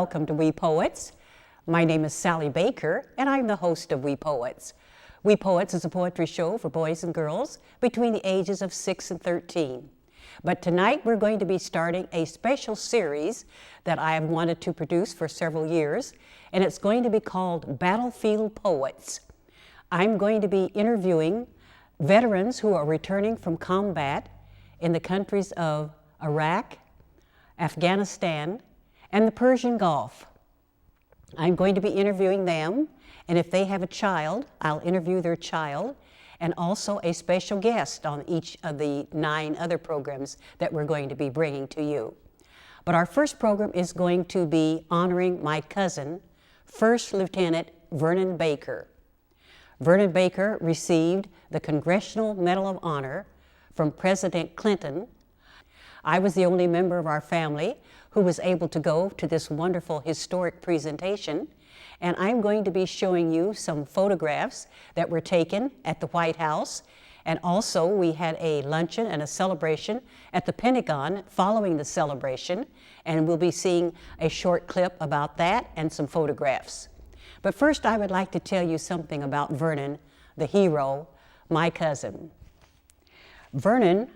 welcome to We Poets. My name is Sally Baker, and I'm the host of We Poets. We Poets is a poetry show for boys and girls between the ages of 6 and 13. But tonight we're going to be starting a special series that I have wanted to produce for several years, and it's going to be called Battlefield Poets. I'm going to be interviewing veterans who are returning from combat in the countries of Iraq, Afghanistan, and the Persian Gulf. I'm going to be interviewing them, and if they have a child, I'll interview their child, and also a special guest on each of the 9 other programs that we're going to be bringing to you. But our first program is going to be honoring my cousin, First Lieutenant Vernon Baker. Vernon Baker received the Congressional Medal of Honor from President Clinton. I was the only member of our family who was able to go to this wonderful historic presentation, and I'm going to be showing you some photographs that were taken at the White House, and also we had a luncheon and a celebration at the Pentagon following the celebration, and we'll be seeing a short clip about that and some photographs. But first I would like to tell you something about Vernon, the hero, my cousin. Vernon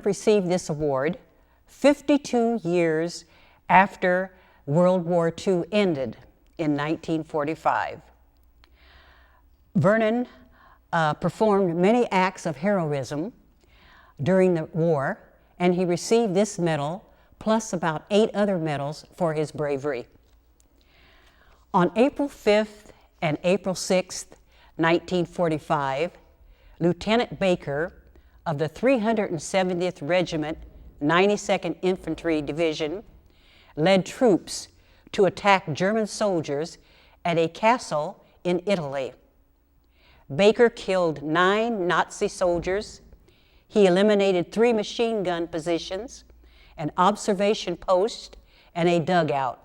received this award 52 years after World War II ended in 1945. Vernon performed many acts of heroism during the war, and he received this medal plus about 8 other medals for his bravery. On April 5th and April 6th, 1945, Lieutenant Baker of the 370th Regiment, 92nd Infantry Division, led troops to attack German soldiers at a castle in Italy. Baker killed 9 Nazi soldiers. He eliminated 3 machine gun positions, an observation post, and a dugout.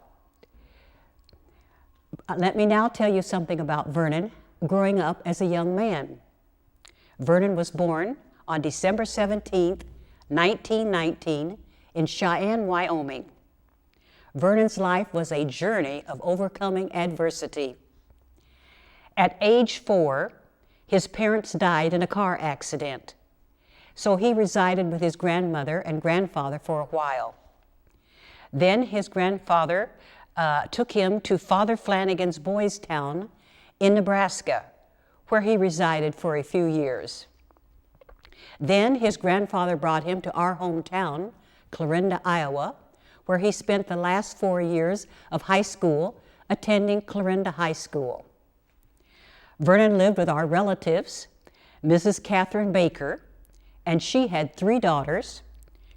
Let me now tell you something about Vernon growing up as a young man. Vernon was born on December 17th, 1919, in Cheyenne, Wyoming. Vernon's life was a journey of overcoming adversity. At age 4, his parents died in a car accident, so he resided with his grandmother and grandfather for a while. Then his grandfather took him to Father Flanagan's Boys Town in Nebraska, where he resided for a few years. Then his grandfather brought him to our hometown, Clarinda, Iowa, where he spent the last 4 years of high school attending Clarinda High School. Vernon lived with our relatives, Mrs. Catherine Baker, and she had 3 daughters,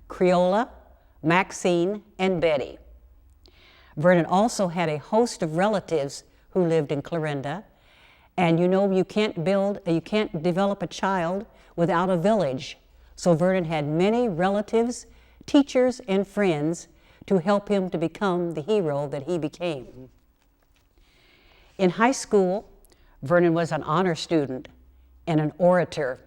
Creola, Maxine, and Betty. Vernon also had a host of relatives who lived in Clarinda, and you know you can't develop a child without a village. So Vernon had many relatives, teachers, and friends to help him to become the hero that he became. In high school, Vernon was an honor student and an orator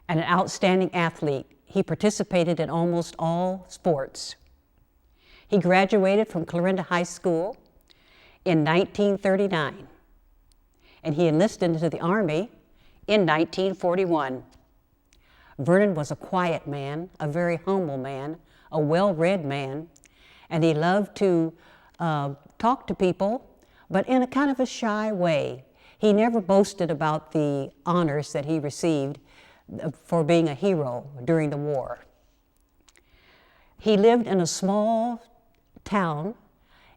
and an outstanding athlete. He participated in almost all sports. He graduated from Clarinda High School in 1939, and he enlisted into the Army in 1941. Vernon was a quiet man, a very humble man, a well-read man, and he loved to talk to people, but in a kind of a shy way. He never boasted about the honors that he received for being a hero during the war. He lived in a small town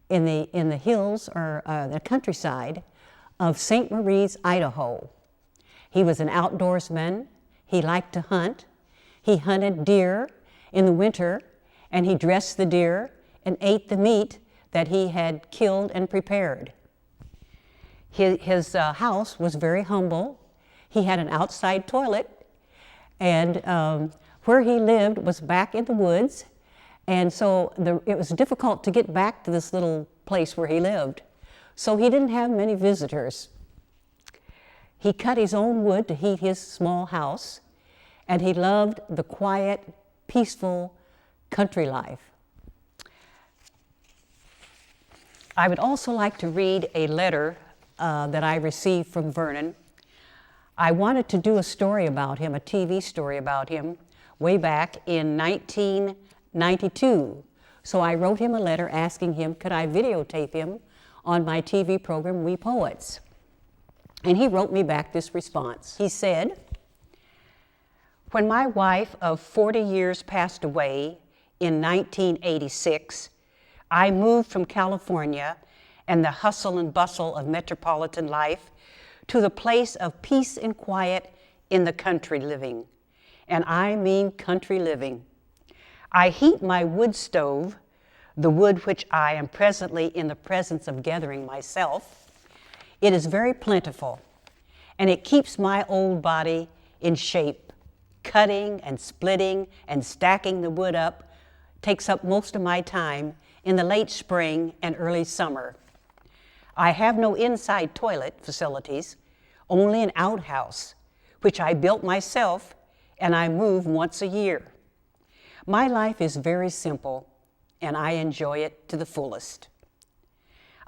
in the hills or the countryside of St. Marie's, Idaho. He was an outdoorsman. He liked to hunt. He hunted deer in the winter, and he dressed the deer and ate the meat that he had killed and prepared. His house was very humble. He had an outside toilet, and where he lived was back in the woods, and so it was difficult to get back to this little place where he lived. So he didn't have many visitors. He cut his own wood to heat his small house, and he loved the quiet, peaceful country life. I would also like to read a letter that I received from Vernon. I wanted to do a story about him, a TV story about him, way back in 1992. So I wrote him a letter asking him, could I videotape him on my TV program, We Poets? And he wrote me back this response. He said, when my wife of 40 years passed away in 1986, I moved from California and the hustle and bustle of metropolitan life to the place of peace and quiet in the country living. And I mean country living. I heat my wood stove, the wood which I am presently in the presence of gathering myself. It is very plentiful, and it keeps my old body in shape. Cutting and splitting and stacking the wood up takes up most of my time in the late spring and early summer. I have no inside toilet facilities, only an outhouse, which I built myself, and I move once a year. My life is very simple, and I enjoy it to the fullest.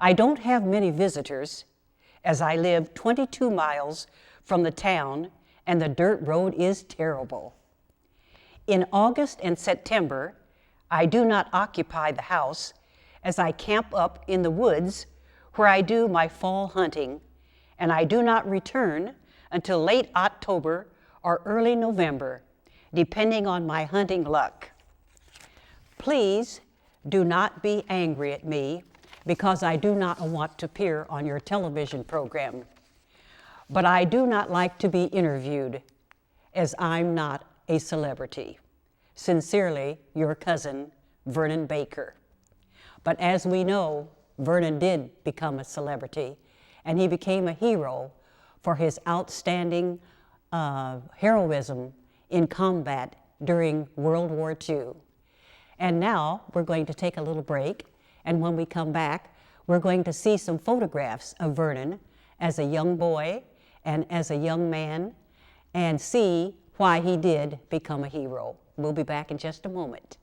I don't have many visitors, as I live 22 miles from the town, and the dirt road is terrible. In August and September, I do not occupy the house, as I camp up in the woods where I do my fall hunting, and I do not return until late October or early November, depending on my hunting luck. Please do not be angry at me because I do not want to appear on your television program. But I do not like to be interviewed, as I'm not a celebrity. Sincerely, your cousin, Vernon Baker. But as we know, Vernon did become a celebrity, and he became a hero for his outstanding heroism in combat during World War II. And now we're going to take a little break, and when we come back, we're going to see some photographs of Vernon as a young boy and as a young man, and see why he did become a hero. We'll be back in just a moment.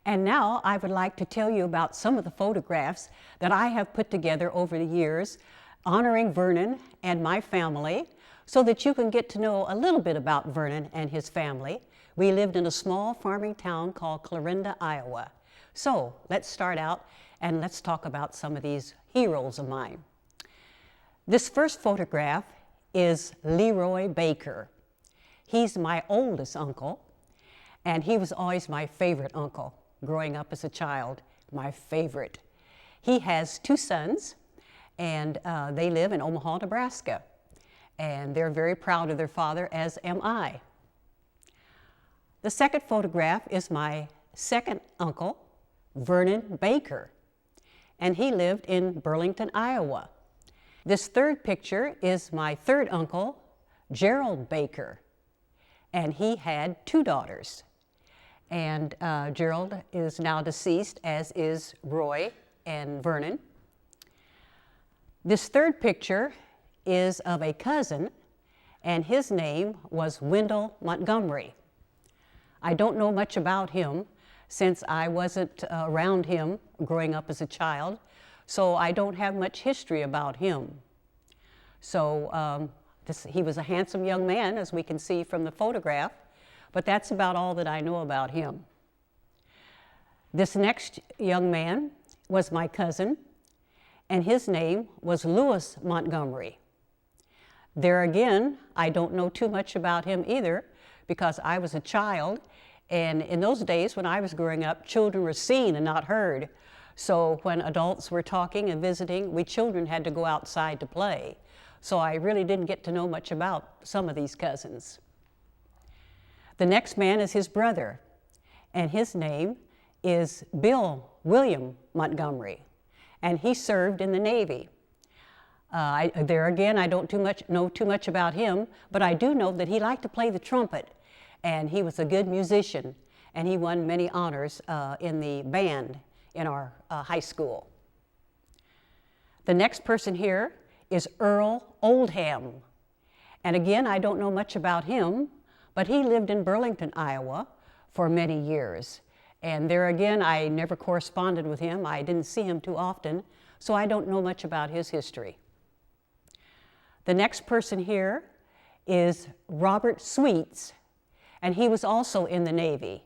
And now I would like to tell you about some of the photographs that I have put together over the years honoring Vernon and my family, so that you can get to know a little bit about Vernon and his family. We lived in a small farming town called Clarinda, Iowa. So let's start out and let's talk about some of these heroes of mine. This first photograph is Leroy Baker. He's my oldest uncle, and he was always my favorite uncle growing up as a child, my favorite. He has two sons, and they live in Omaha, Nebraska, and they're very proud of their father, as am I. The second photograph is my second uncle, Vernon Baker, and he lived in Burlington, Iowa. This third picture is my third uncle, Gerald Baker, and he had two daughters. And Gerald is now deceased, as is Roy and Vernon. This third picture is of a cousin, and his name was Wendell Montgomery. I don't know much about him since I wasn't around him growing up as a child, so I don't have much history about him. So he was a handsome young man, as we can see from the photograph, but that's about all that I know about him. This next young man was my cousin, and his name was Louis Montgomery. There again, I don't know too much about him either, because I was a child, and in those days when I was growing up, children were seen and not heard. So when adults were talking and visiting, we children had to go outside to play. So I really didn't get to know much about some of these cousins. The next man is his brother, and his name is William Montgomery, and he served in the Navy. There again, I don't know too much about him, but I do know that he liked to play the trumpet, and he was a good musician, and he won many honors in the band in our high school. The next person here is Earl Oldham, and again, I don't know much about him, but he lived in Burlington, Iowa for many years, And there again, I never corresponded with him. I didn't see him too often, so I don't know much about his history. The next person here is Robert Sweets, and he was also in the Navy.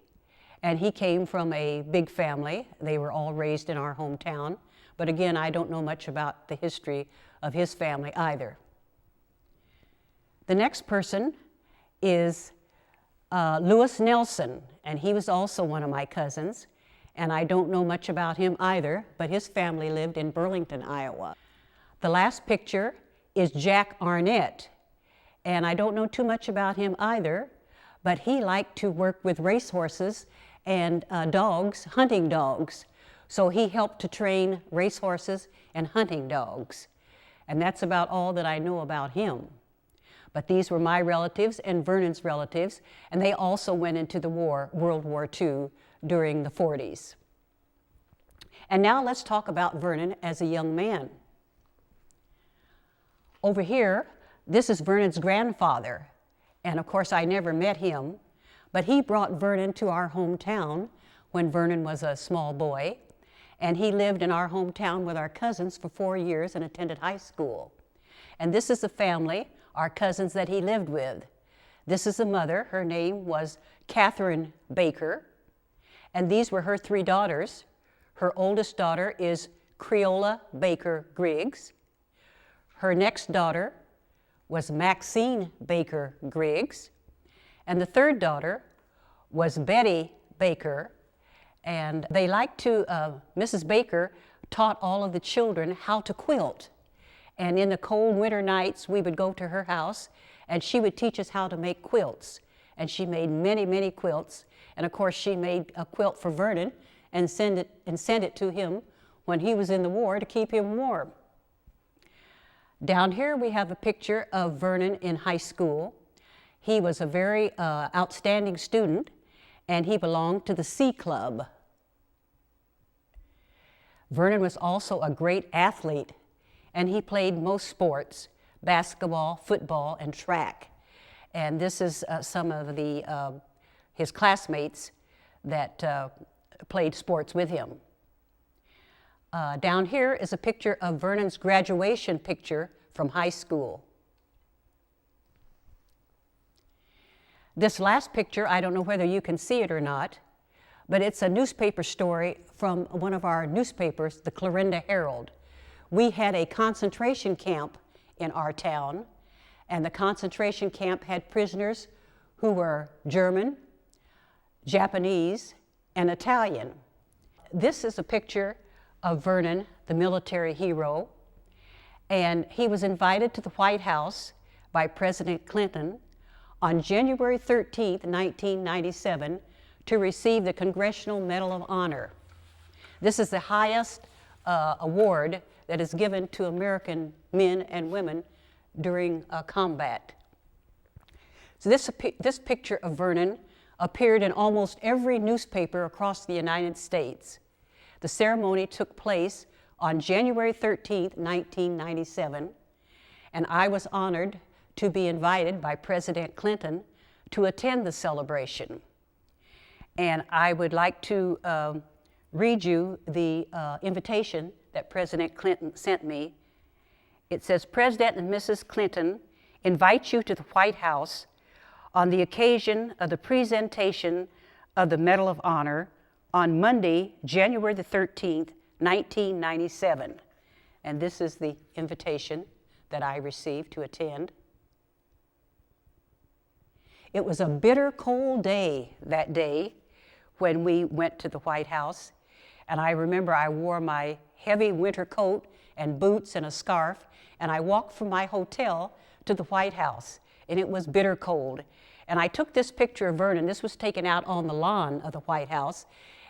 And he came from a big family. They were all raised in our hometown. But again, I don't know much about the history of his family either. The next person is Lewis Nelson, and he was also one of my cousins. And I don't know much about him either, but his family lived in Burlington, Iowa. The last picture is Jack Arnett, and I don't know too much about him either, but he liked to work with racehorses and dogs, hunting dogs. So he helped to train racehorses and hunting dogs. And that's about all that I know about him. But these were my relatives and Vernon's relatives, and they also went into the war, World War II, during the 40s. And now let's talk about Vernon as a young man. Over here, this is Vernon's grandfather. And of course, I never met him, but he brought Vernon to our hometown when Vernon was a small boy. And he lived in our hometown with our cousins for 4 years and attended high school. And this is the family, our cousins that he lived with. This is the mother. Her name was Catherine Baker. And these were her 3 daughters. Her oldest daughter is Creola Baker Griggs. Her next daughter was Maxine Baker Griggs. And the 3rd daughter was Betty Baker. And they liked to, Mrs. Baker taught all of the children how to quilt. And in the cold winter nights, we would go to her house, and she would teach us how to make quilts. And she made many, many quilts. And of course, she made a quilt for Vernon and sent it to him when he was in the war to keep him warm. Down here, we have a picture of Vernon in high school. He was a very outstanding student, and he belonged to the C Club. Vernon was also a great athlete, and he played most sports, basketball, football, and track. And this is some of his classmates that played sports with him. Down here is a picture of Vernon's graduation picture from high school. This last picture, I don't know whether you can see it or not, but it's a newspaper story from one of our newspapers, the Clarinda Herald. We had a concentration camp in our town, and the concentration camp had prisoners who were German, Japanese, and Italian. This is a picture of Vernon, the military hero, and he was invited to the White House by President Clinton on January 13th, 1997, to receive the Congressional Medal of Honor. This is the highest award that is given to American men and women during combat. So this picture of Vernon appeared in almost every newspaper across the United States. The ceremony took place on January 13th, 1997, and I was honored to be invited by President Clinton to attend the celebration. And I would like to read you the invitation that President Clinton sent me. It says, "President and Mrs. Clinton invite you to the White House on the occasion of the presentation of the Medal of Honor on Monday, January the 13th, 1997. And this is the invitation that I received to attend. It was a bitter cold day that day when we went to the White House. And I remember I wore my heavy winter coat and boots and a scarf, and I walked from my hotel to the White House, and it was bitter cold. And I took this picture of Vernon. This was taken out on the lawn of the White House,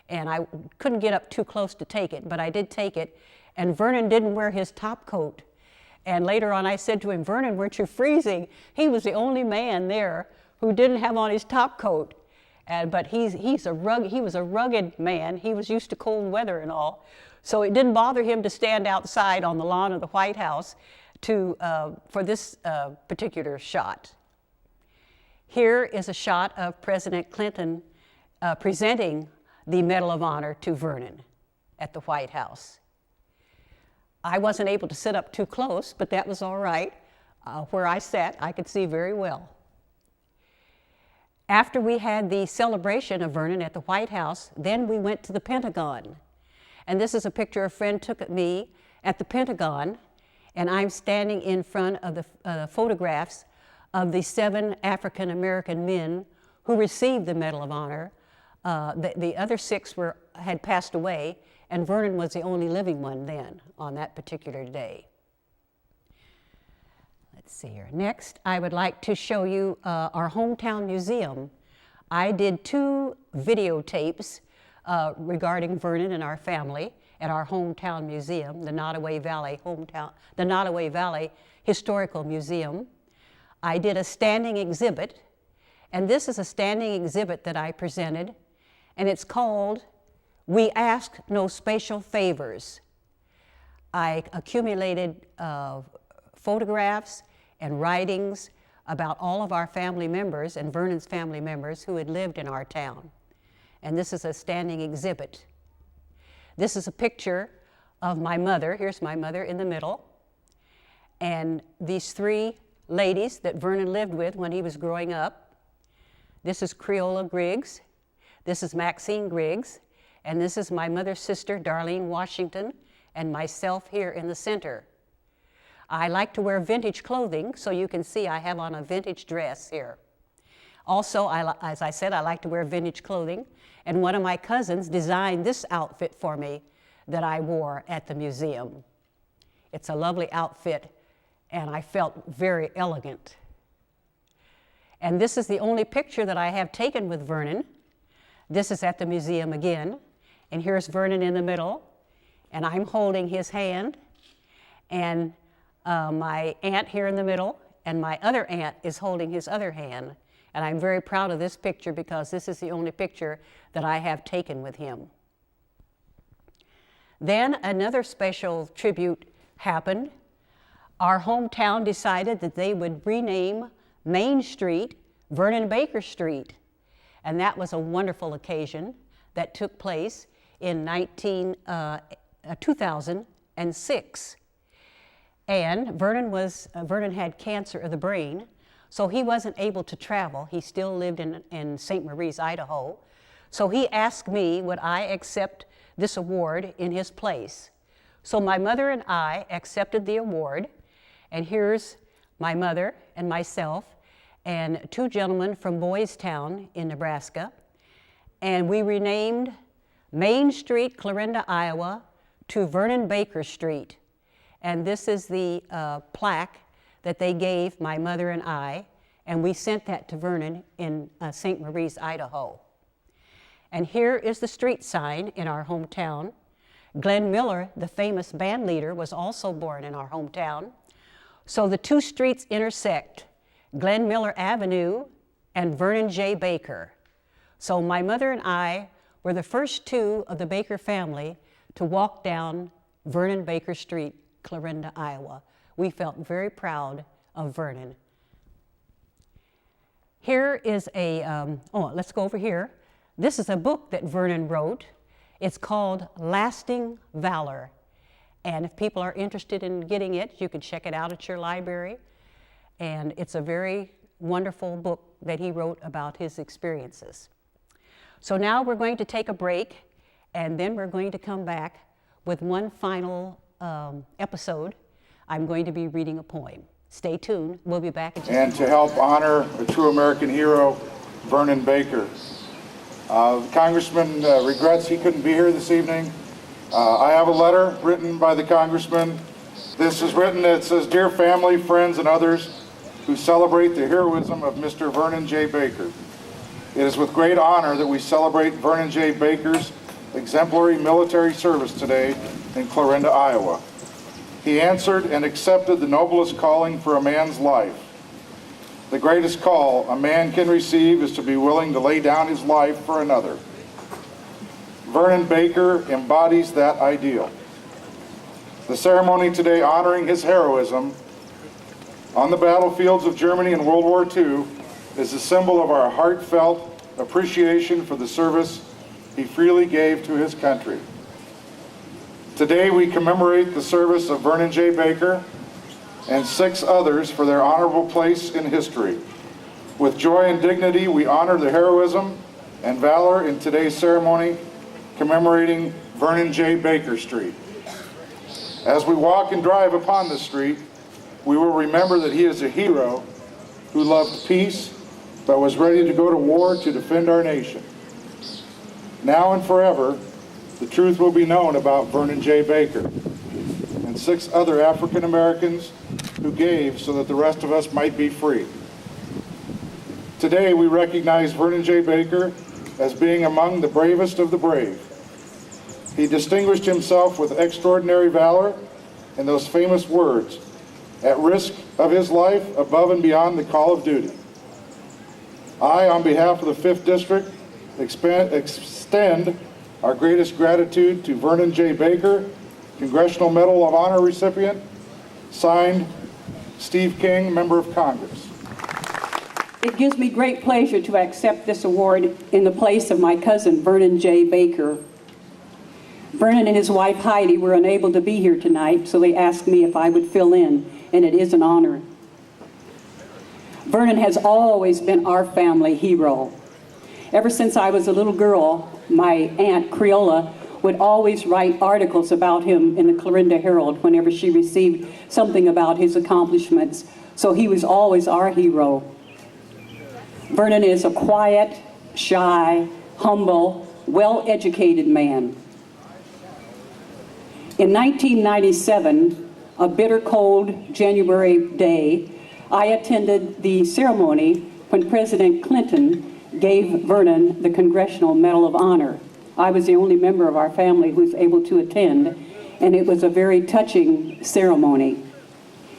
and I couldn't get up too close to take it, but I did take it. And Vernon didn't wear his top coat. And later on I said to him, "Vernon, weren't you freezing?" He was the only man there who didn't have on his top coat. But he was a rugged man. He was used to cold weather and all. So it didn't bother him to stand outside on the lawn of the White House for this particular shot. Here is a shot of President Clinton presenting the Medal of Honor to Vernon at the White House. I wasn't able to sit up too close, but that was all right. Where I sat, I could see very well. After we had the celebration of Vernon at the White House, then we went to the Pentagon. And this is a picture a friend took of me at the Pentagon, and I'm standing in front of the photographs of the 7 African American men who received the Medal of Honor. The other 6 had passed away, and Vernon was the only living one then on that particular day. Let's see here. Next, I would like to show you our hometown museum. I did 2 videotapes regarding Vernon and our family at our hometown museum, the Nottoway Valley Historical Museum. I did a standing exhibit, and this is a standing exhibit that I presented, and it's called "We Ask No Special Favors." I accumulated photographs and writings about all of our family members and Vernon's family members who had lived in our town. And this is a standing exhibit. This is a picture of my mother. Here's my mother in the middle. And these 3 ladies that Vernon lived with when he was growing up. This is Creola Griggs. This is Maxine Griggs. And this is my mother's sister, Darlene Washington, and myself here in the center. I like to wear vintage clothing, so you can see I have on a vintage dress here. Also, as I said, I like to wear vintage clothing, and one of my cousins designed this outfit for me that I wore at the museum. It's a lovely outfit, and I felt very elegant. And this is the only picture that I have taken with Vernon. This is at the museum again, and here's Vernon in the middle, and I'm holding his hand, and my aunt here in the middle, and my other aunt is holding his other hand. And I'm very proud of this picture because this is the only picture that I have taken with him. Then another special tribute happened. Our hometown decided that they would rename Main Street Vernon Baker Street. And that was a wonderful occasion that took place in 2006. And Vernon had cancer of the brain, so he wasn't able to travel. He still lived in St. Maries, Idaho. So he asked me, would I accept this award in his place? So my mother and I accepted the award, and here's my mother and myself and 2 gentlemen from Boys Town in Nebraska, and we renamed Main Street, Clarinda, Iowa, to Vernon Baker Street. And this is the plaque that they gave my mother and I, and we sent that to Vernon in St. Maries, Idaho. And here is the street sign in our hometown. Glenn Miller, the famous band leader, was also born in our hometown. So the 2 streets intersect, Glenn Miller Avenue and Vernon J. Baker. So my mother and I were the first 2 of the Baker family to walk down Vernon Baker Street, Clarinda, Iowa. We felt very proud of Vernon. Here is let's go over here. This is a book that Vernon wrote. It's called Lasting Valor. And if people are interested in getting it, you can check it out at your library. And it's a very wonderful book that he wrote about his experiences. So now we're going to take a break, and then we're going to come back with one final episode. I'm going to be reading a poem. Stay tuned. We'll be back in just a moment. And to help honor a true American hero, Vernon Baker. The Congressman regrets he couldn't be here this evening. I have a letter written by the Congressman. This is written, it says, "Dear family, friends, and others who celebrate the heroism of Mr. Vernon J. Baker. It is with great honor that we celebrate Vernon J. Baker's exemplary military service today in Clarinda, Iowa. He answered and accepted the noblest calling for a man's life. The greatest call a man can receive is to be willing to lay down his life for another. Vernon Baker embodies that ideal. The ceremony today honoring his heroism on the battlefields of Germany in World War II is a symbol of our heartfelt appreciation for the service he freely gave to his country. Today we commemorate the service of Vernon J. Baker and 6 others for their honorable place in history. With joy and dignity, we honor the heroism and valor in today's ceremony commemorating Vernon J. Baker Street. As we walk and drive upon this street, we will remember that he is a hero who loved peace but was ready to go to war to defend our nation. Now and forever, the truth will be known about Vernon J. Baker and 6 other African Americans who gave so that the rest of us might be free. Today we recognize Vernon J. Baker as being among the bravest of the brave. He distinguished himself with extraordinary valor and those famous words, "At risk of his life, above and beyond the call of duty." I, on behalf of the 5th District, extend our greatest gratitude to Vernon J. Baker, Congressional Medal of Honor recipient, signed, Steve King, Member of Congress. It gives me great pleasure to accept this award in the place of my cousin, Vernon J. Baker. Vernon and his wife, Heidi, were unable to be here tonight, so they asked me if I would fill in, and it is an honor. Vernon has always been our family hero. Ever since I was a little girl, my aunt, Creola, would always write articles about him in the Clarinda Herald whenever she received something about his accomplishments, so he was always our hero. Vernon is a quiet, shy, humble, well-educated man. In 1997, a bitter cold January day, I attended the ceremony when President Clinton gave Vernon the Congressional Medal of Honor. I was the only member of our family who was able to attend, and it was a very touching ceremony.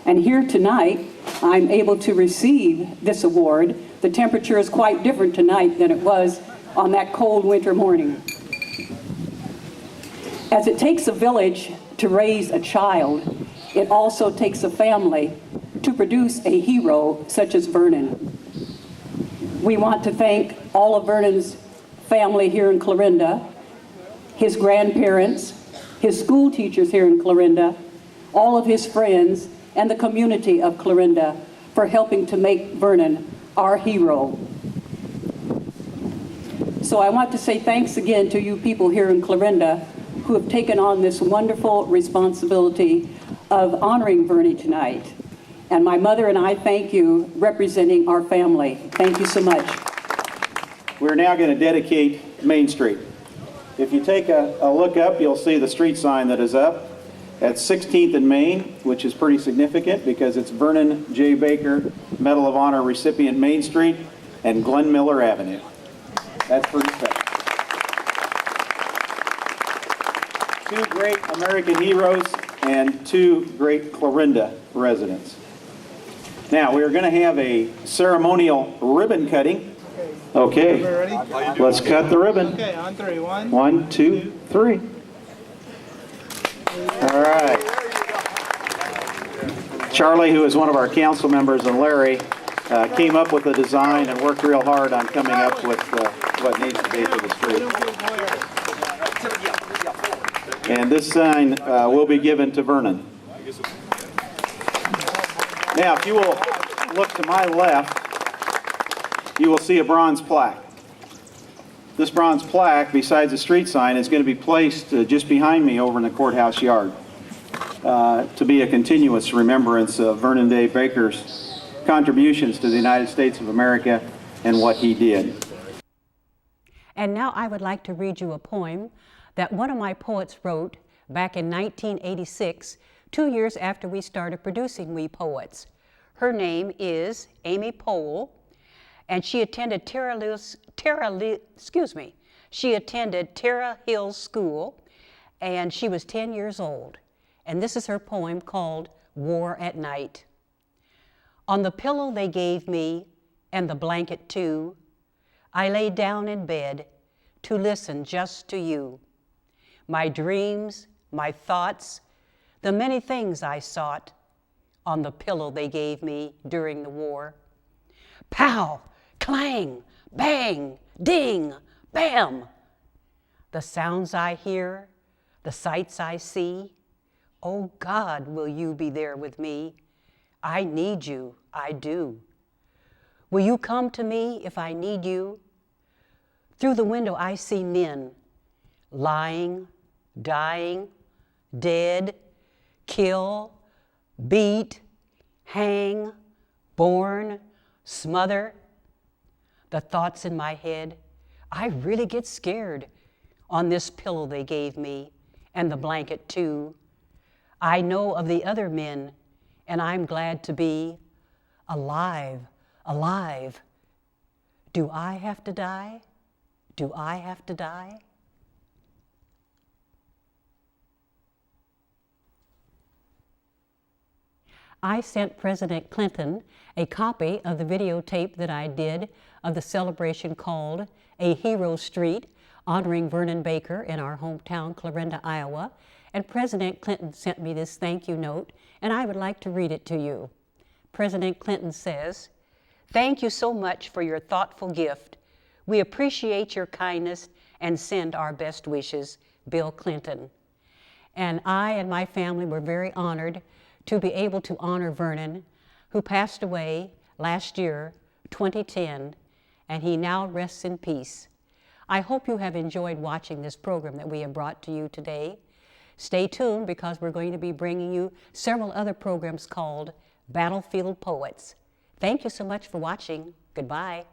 And here tonight, I'm able to receive this award. The temperature is quite different tonight than it was on that cold winter morning. As it takes a village to raise a child, it also takes a family to produce a hero such as Vernon. We want to thank all of Vernon's family here in Clarinda, his grandparents, his school teachers here in Clarinda, all of his friends, and the community of Clarinda for helping to make Vernon our hero. So I want to say thanks again to you people here in Clarinda who have taken on this wonderful responsibility of honoring Vernon tonight. And my mother and I thank you representing our family. Thank you so much. We're now going to dedicate Main Street. If you take a look up, you'll see the street sign that is up at 16th and Main, which is pretty significant because it's Vernon J. Baker Medal of Honor recipient Main Street and Glenn Miller Avenue. That's pretty special. 2 great American heroes and 2 great Clarinda residents. Now, we're going to have a ceremonial ribbon cutting. Okay, let's cut the ribbon. Okay, on 3. 1, 2, 3. All right. Charlie, who is one of our council members, and Larry came up with the design and worked real hard on coming up with what needs to be for the street. And this sign will be given to Vernon. Now, if you will look to my left, you will see a bronze plaque. This bronze plaque, besides the street sign, is going to be placed just behind me over in the courthouse yard to be a continuous remembrance of Vernon J. Baker's contributions to the United States of America and what he did. And now I would like to read you a poem that one of my poets wrote back in 1986, 2 years after we started producing We Poets. Her name is Amy Powell, and she attended Terra Hills School, and she was 10 years old. And this is her poem called War at Night. On the pillow they gave me, and the blanket too, I lay down in bed to listen just to you. My dreams, my thoughts, the many things I sought, on the pillow they gave me during the war. Pow, clang, bang, ding, bam. the sounds I hear, the sights I see. Oh God, will you be there with me? I need you, I do. Will you come to me if I need you? Through the window I see men lying, dying, dead, kill, beat, hang, born, smother. The thoughts in my head, I really get scared on this pillow they gave me and the blanket too. I know of the other men and I'm glad to be alive, alive. Do I have to die? Do I have to die? I sent President Clinton a copy of the videotape that I did of the celebration called A Hero Street, honoring Vernon Baker in our hometown, Clarinda, Iowa. And President Clinton sent me this thank you note, and I would like to read it to you. President Clinton says, "Thank you so much for your thoughtful gift. We appreciate your kindness and send our best wishes, Bill Clinton." And I and my family were very honored to be able to honor Vernon, who passed away last year, 2010, and he now rests in peace. I hope you have enjoyed watching this program that we have brought to you today. Stay tuned because we're going to be bringing you several other programs called Battlefield Poets. Thank you so much for watching. Goodbye.